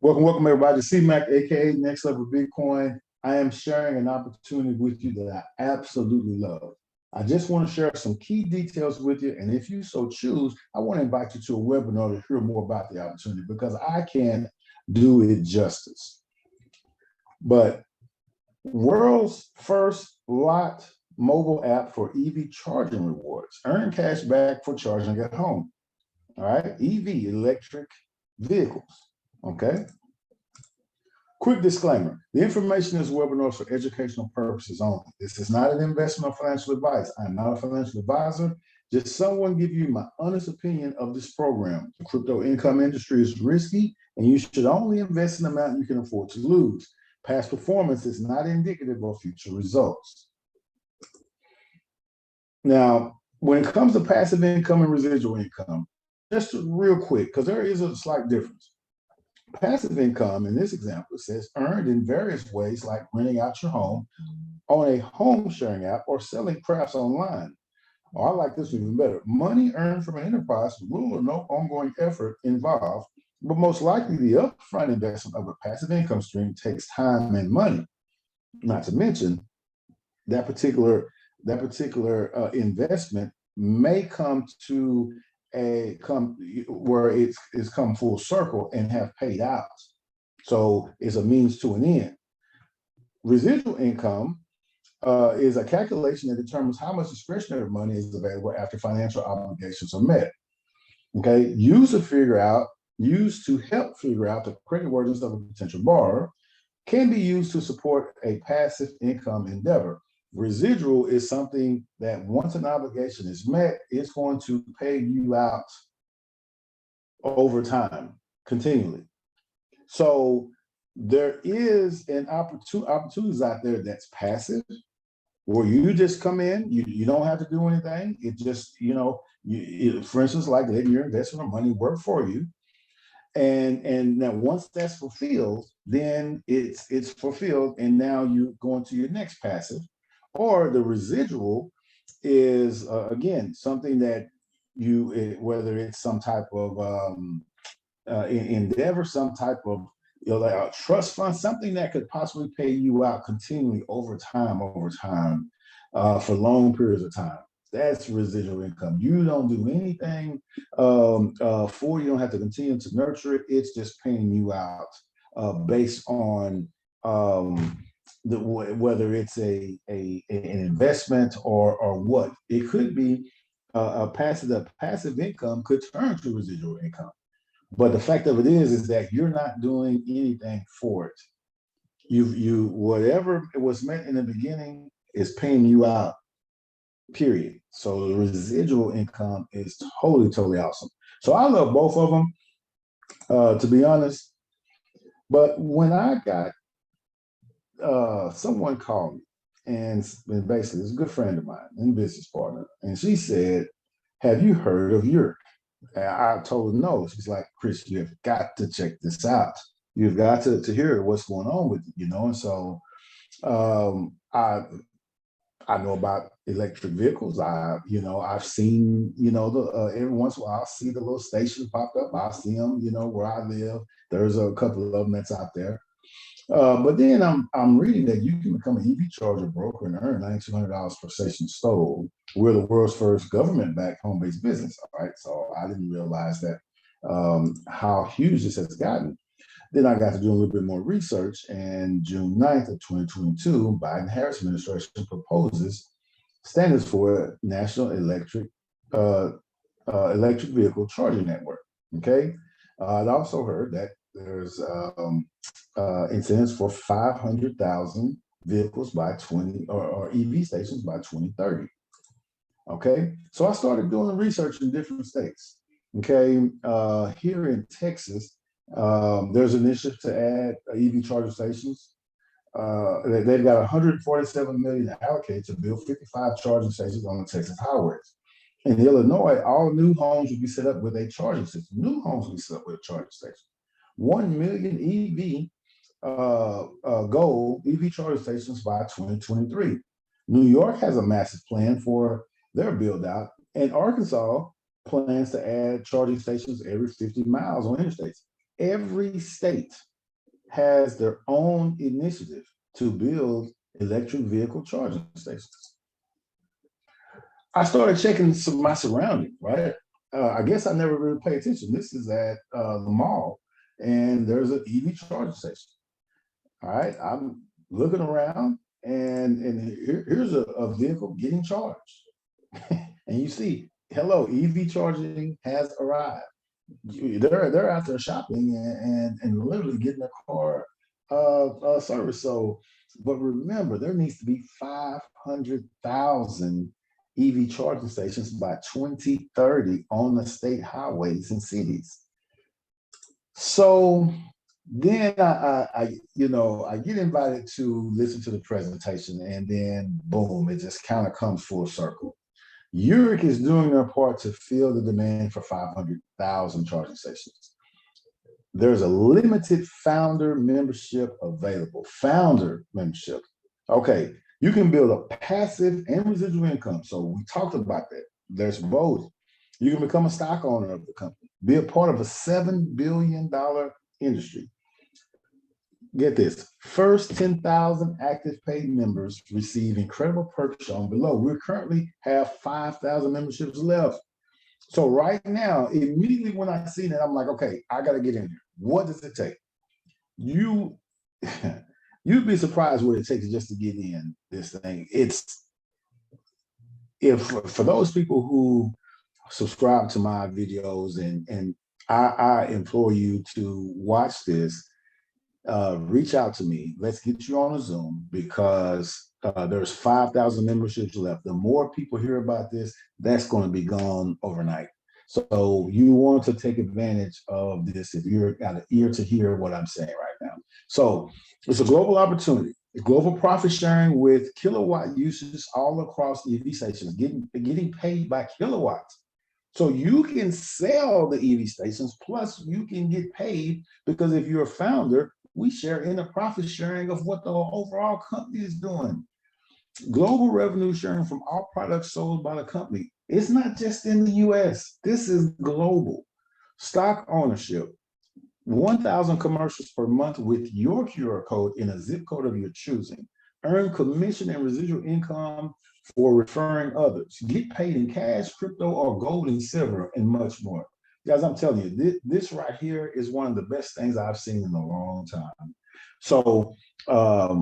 Welcome everybody to CMAC, aka Next Level Bitcoin. I am sharing an opportunity with you that I absolutely love. I just want to share some key details with you, and if you so choose, I want to invite you to a webinar to hear more about the opportunity because I can't do it justice. But world's first lot mobile app for EV charging rewards. Earn cash back for charging at home. All right, EV, electric vehicles. Okay. Quick disclaimer, the information in this webinar is for educational purposes only. This is not an investment or financial advice. I'm not a financial advisor, just someone give you my honest opinion of this program. The crypto income industry is risky and you should only invest in the amount you can afford to lose. Past performance is not indicative of future results. Now, when it comes to passive income and residual income, just real quick, because there is a slight difference. Passive income, in this example, says earned in various ways like renting out your home on a home sharing app or selling crafts online. Or I like this one even better. Money earned from an enterprise with little or no ongoing effort involved, but most likely the upfront investment of a passive income stream takes time and money. Not to mention that particular investment may come to where it's come full circle and have paid out. So it's a means to an end. Residual income is a calculation that determines how much discretionary money is available after financial obligations are met. Okay, used to help figure out the creditworthiness of a potential borrower, can be used to support a passive income endeavor. Residual is something that once an obligation is met, it's going to pay you out over time, continually. So there is an opportunities out there that's passive, where you just come in, you don't have to do anything. It just, for instance, like letting your investment or money work for you. And now once that's fulfilled, then it's fulfilled, and now you go into your next passive. Or the residual is, again, something that whether it's some type of endeavor, some type of like a trust fund, something that could possibly pay you out continually over time, for long periods of time. That's residual income. You don't do anything for you. Don't have to continue to nurture it. It's just paying you out based on whether it's an investment or what. It could be a passive income could turn to residual income. But the fact of it is that you're not doing anything for it. Whatever it was meant in the beginning is paying you out, period. So the residual income is totally awesome. So I love both of them, to be honest. But when I got someone called me, and basically it's a good friend of mine and business partner, and she said, "Have you heard of YEREQ?" And I told her no. She's like, "Chris, you have got to check this out. You've got to hear what's going on with it, And so I know about electric vehicles. I've seen, every once in a while I'll see the little station pop up. I'll see them, where I live. There's a couple of them that's out there. But then I'm reading that you can become an EV charger broker and earn $9,200 per station sold. We're the world's first government-backed home-based business. All right, so I didn't realize that how huge this has gotten. Then I got to do a little bit more research, and June 9th of 2022, Biden-Harris administration proposes standards for National Electric Vehicle Charging Network. Okay, I also heard that there's incentives for 500,000 vehicles by or EV stations by 2030. Okay, so I started doing research in different states. Okay, here in Texas, there's an initiative to add EV charger stations. They've got 147 million allocated to build 55 charging stations on the Texas highways. In Illinois, all new homes will be set up with a charging system. New homes will be set up with a charging station. 1 million EV charging stations by 2023. New York has a massive plan for their build out, and Arkansas plans to add charging stations every 50 miles on interstates. Every state has their own initiative to build electric vehicle charging stations. I started checking my surroundings, right? I guess I never really paid attention. This is at the mall, and there's an EV charging station. All right, I'm looking around, and here's a vehicle getting charged. And you see, hello, EV charging has arrived. They're out there shopping and literally getting a car service. So, but remember, there needs to be 500,000 EV charging stations by 2030 on the state highways and cities. So then I get invited to listen to the presentation, and then boom, it just kind of comes full circle. YEREQ is doing their part to fill the demand for 500,000 charging stations. There's a limited founder membership available. Founder membership. Okay, you can build a passive and residual income. So we talked about that. There's both. You can become a stock owner of the company, be a part of a $7 billion industry. Get this, first 10,000 active paid members receive incredible perks shown below. We currently have 5,000 memberships left. So right now, immediately when I see that, I'm like, okay, I got to get in here. What does it take? You'd be surprised what it takes just to get in this thing. For those people who subscribe to my videos, and I implore you to watch this, reach out to me. Let's get you on a Zoom, because there's 5,000 memberships left. The more people hear about this, that's going to be gone overnight. So you want to take advantage of this if you've got an ear to hear what I'm saying right now. So it's a global opportunity. Global profit sharing with kilowatt usage all across EV stations, getting paid by kilowatts. So you can sell the EV stations, plus you can get paid, because if you're a founder, we share in the profit sharing of what the overall company is doing. Global revenue sharing from all products sold by the company. It's not just in the US. This is global. Stock ownership. 1,000 commercials per month with your QR code in a zip code of your choosing. Earn commission and residual income for referring others. Get paid in cash, crypto, or gold and silver, and much more. Guys, I'm telling you, this right here is one of the best things I've seen in a long time. So I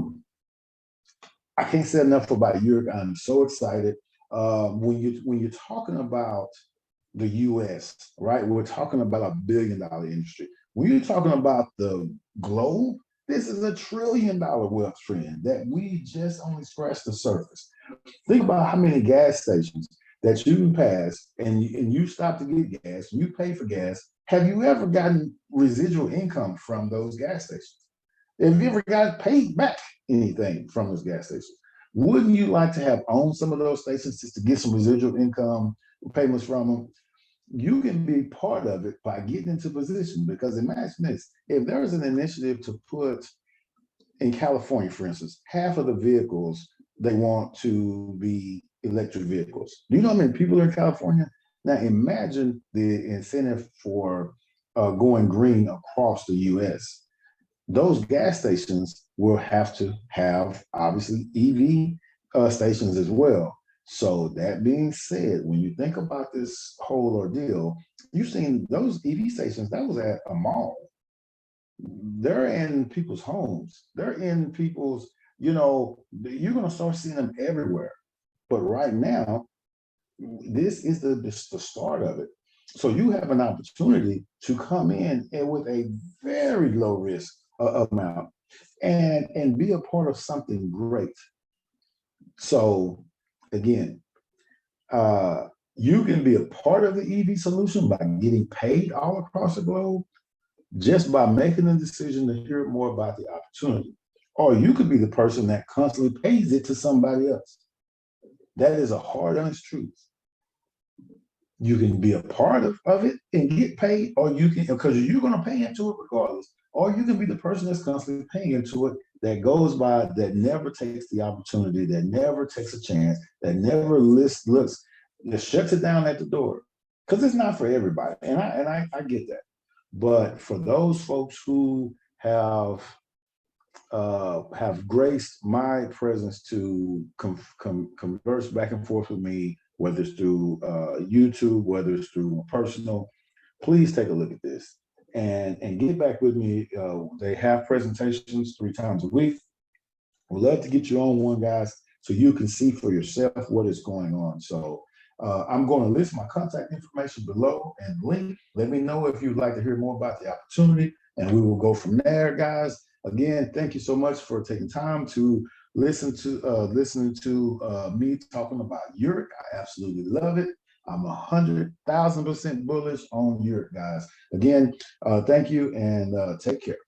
can't say enough about YEREQ. I'm so excited. When you're talking about the US, right? We're talking about $1 billion industry. When you're talking about the globe, this is $1 trillion wealth trend that we just only scratched the surface. Think about how many gas stations that you can pass, and you stop to get gas, you pay for gas. Have you ever gotten residual income from those gas stations? Have you ever got paid back anything from those gas stations? Wouldn't you like to have owned some of those stations just to get some residual income payments from them? You can be part of it by getting into position, because imagine this, if there's an initiative to put, in California, for instance, half of the vehicles they want to be electric vehicles. Do you know how many people are in California? Now imagine the incentive for going green across the US. Those gas stations will have to have, obviously, EV stations as well. So that being said, when you think about this whole ordeal, you've seen those EV stations, that was at a mall. They're in people's homes. They're in people's, you're going to start seeing them everywhere. But right now, this is the start of it. So you have an opportunity to come in and with a very low risk amount and be a part of something great. So again, you can be a part of the EV solution by getting paid all across the globe, just by making a decision to hear more about the opportunity. Or you could be the person that constantly pays it to somebody else. That is a hard, honest truth. You can be a part of it and get paid, or you can, because you're going to pay into it regardless, or you can be the person that's constantly paying into it, that goes by, that never takes the opportunity, that never takes a chance, that never looks, that shuts it down at the door. Because it's not for everybody. And I get that. But for those folks who have have graced my presence to converse back and forth with me, whether it's through YouTube, whether it's through personal, please take a look at this and get back with me. They have presentations 3 times a week. We'd love to get you on one, guys, so you can see for yourself what is going on. So I'm going to list my contact information below and link. Let me know if you'd like to hear more about the opportunity, and we will go from there, guys. Again, thank you so much for taking time to listening to me talking about YEREQ. I absolutely love it. I'm 100,000% bullish on YEREQ, guys. Again, thank you and take care.